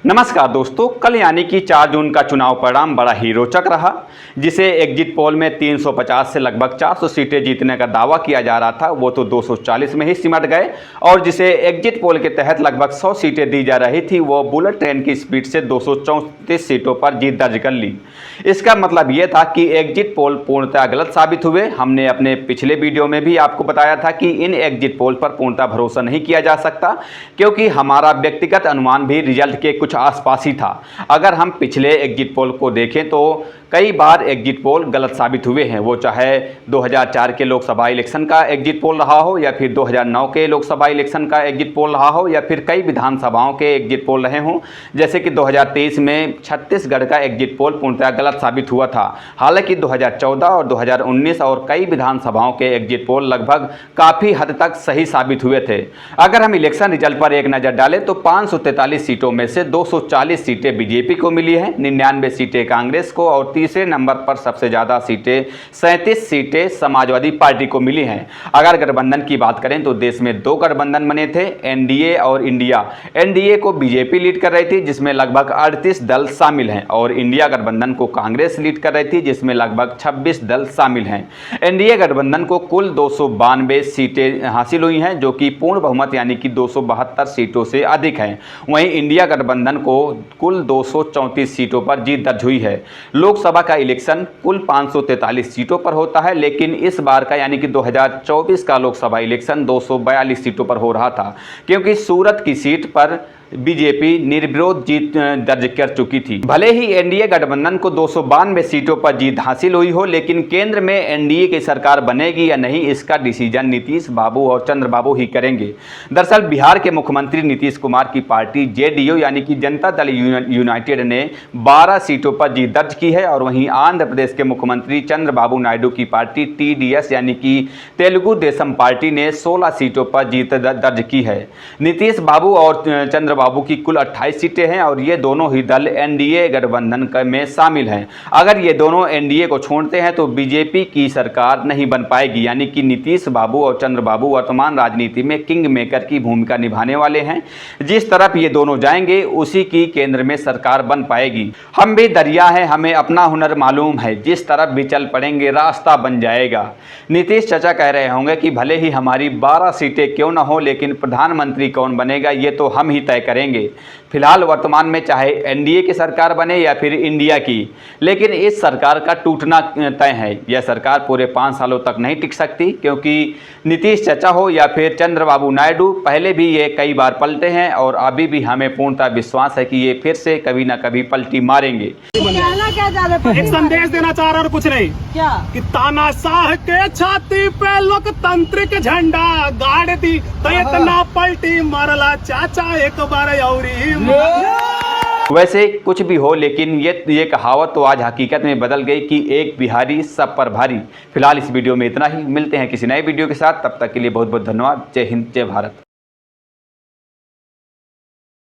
नमस्कार दोस्तों, कल यानी कि 4 जून का चुनाव परिणाम बड़ा ही रोचक रहा, जिसे एग्जिट पोल में 350 से लगभग 400 सीटें जीतने का दावा किया जा रहा था, वो तो 240 में ही सिमट गए। और जिसे एग्जिट पोल के तहत लगभग 100 सीटें दी जा रही थी, वो बुलेट ट्रेन की स्पीड से 234 सीटों पर जीत दर्ज कर ली। इसका मतलब ये था कि एग्जिट पोल पूर्णतः गलत साबित हुए। हमने अपने पिछले वीडियो में भी आपको बताया था कि इन एग्जिट पोल पर पूर्णतः भरोसा नहीं किया जा सकता, क्योंकि हमारा व्यक्तिगत अनुमान भी रिजल्ट के कुछ आसपास ही था। अगर हम पिछले एग्जिट पोल को देखें तो कई बार एग्जिट पोल गलत साबित हुए हैं, वो चाहे 2004 के लोकसभा इलेक्शन का एग्जिट पोल रहा हो, या फिर 2009 के लोकसभा इलेक्शन का एग्जिट पोल रहा हो, या फिर कई विधानसभाओं के एग्जिट पोल रहे हों। जैसे कि 2023 में छत्तीसगढ़ का एग्जिट पोल पूर्णतः गलत साबित हुआ था। हालांकि 2014 और 2019 और कई विधानसभाओं के एग्जिट पोल लगभग काफ़ी हद तक सही साबित हुए थे। अगर हम इलेक्शन रिजल्ट पर एक नज़र डालें तो 543 सीटों में से 240 सीटें बीजेपी को मिली हैं, 99 सीटें कांग्रेस को और तीसरे नंबर पर सबसे ज़्यादा सीटें 37 सीटें समाजवादी पार्टी को मिली हैं। अगर गठबंधन की बात करें तो देश में 2 गठबंधन बने थे, एनडीए और इंडिया। एनडीए को बीजेपी लीड कर रही थी, जिसमें लगभग 38 दल शामिल हैं, और इंडिया गठबंधन को कांग्रेस लीड कर रही थी, जिसमें लगभग 26 दल शामिल हैं। एनडीए गठबंधन को कुल 292 सीटें हासिल हुई हैं, जो कि पूर्ण बहुमत यानी कि 272 सीटों से अधिक हैं। वहीं इंडिया गठबंधन को कुल 234 सीटों पर जीत दर्ज हुई है। लोकसभा का इलेक्शन कुल 543 सीटों पर होता है, लेकिन इस बार का यानी कि 2024 का लोकसभा इलेक्शन 242 सीटों पर हो रहा था, क्योंकि सूरत की सीट पर बीजेपी निर्विरोध जीत दर्ज कर चुकी थी। भले ही एनडीए गठबंधन को 292 सीटों पर जीत हासिल हुई हो, लेकिन केंद्र में एनडीए की सरकार बनेगी या नहीं, इसका डिसीजन नीतीश बाबू और चंद्रबाबू ही करेंगे। दरअसल बिहार के मुख्यमंत्री नीतीश कुमार की पार्टी जेडीयू यानी कि जनता दल यूनाइटेड ने 12 सीटों पर जीत दर्ज की है, और वहीं आंध्र प्रदेश के मुख्यमंत्री चंद्रबाबू नायडू की पार्टी टीडीएस यानी कि तेलुगु देशम पार्टी ने 16 सीटों पर जीत दर्ज की है। नीतीश बाबू और चंद्रबाबू की कुल 28 सीटें हैं, और ये दोनों ही दल एनडीए गठबंधन में शामिल हैं। अगर ये दोनों एनडीए को छोड़ते हैं तो बीजेपी की सरकार नहीं बन पाएगी, यानी कि नीतीश बाबू और चंद्रबाबू वर्तमान राजनीति में किंग मेकर की भूमिका निभाने वाले हैं। जिस तरफ ये दोनों जाएंगे उसी की केंद्र में सरकार बन पाएगी। हम भी दरिया हैं, हमें अपना हुनर मालूम है, जिस तरफ भी चल पड़ेंगे रास्ता बन जाएगा। नीतीश चाचा कह रहे होंगे कि भले ही हमारी 12 सीटें क्यों ना हो, लेकिन प्रधानमंत्री कौन बनेगा ये तो हम ही तय करेंगे। फिलहाल वर्तमान में चाहे एनडीए की सरकार बने या फिर इंडिया की, लेकिन इस सरकार का टूटना तय है। यह सरकार पूरे 5 सालों तक नहीं टिक सकती, क्योंकि नीतीश चाचा हो या फिर चंद्रबाबू नायडू, पहले भी ये कई बार पलटे हैं, और अभी भी हमें पूर्णतः विश्वास है कि ये फिर से कभी ना कभी पलटी मारेंगे। एक संदेश देना चाह रहा और कुछ नहीं, क्या कि तानाशाह के छाती पे लोकतंत्र के झंडा गाड़ दी तो इतना पलटी मारला चाचा एक बार औरी। वैसे कुछ भी हो, लेकिन ये कहावत तो आज हकीकत में बदल गई कि एक बिहारी सब पर भारी। फिलहाल इस वीडियो में इतना ही, मिलते हैं किसी नए वीडियो के साथ, तब तक के लिए बहुत बहुत धन्यवाद। जय हिंद, जय भारत।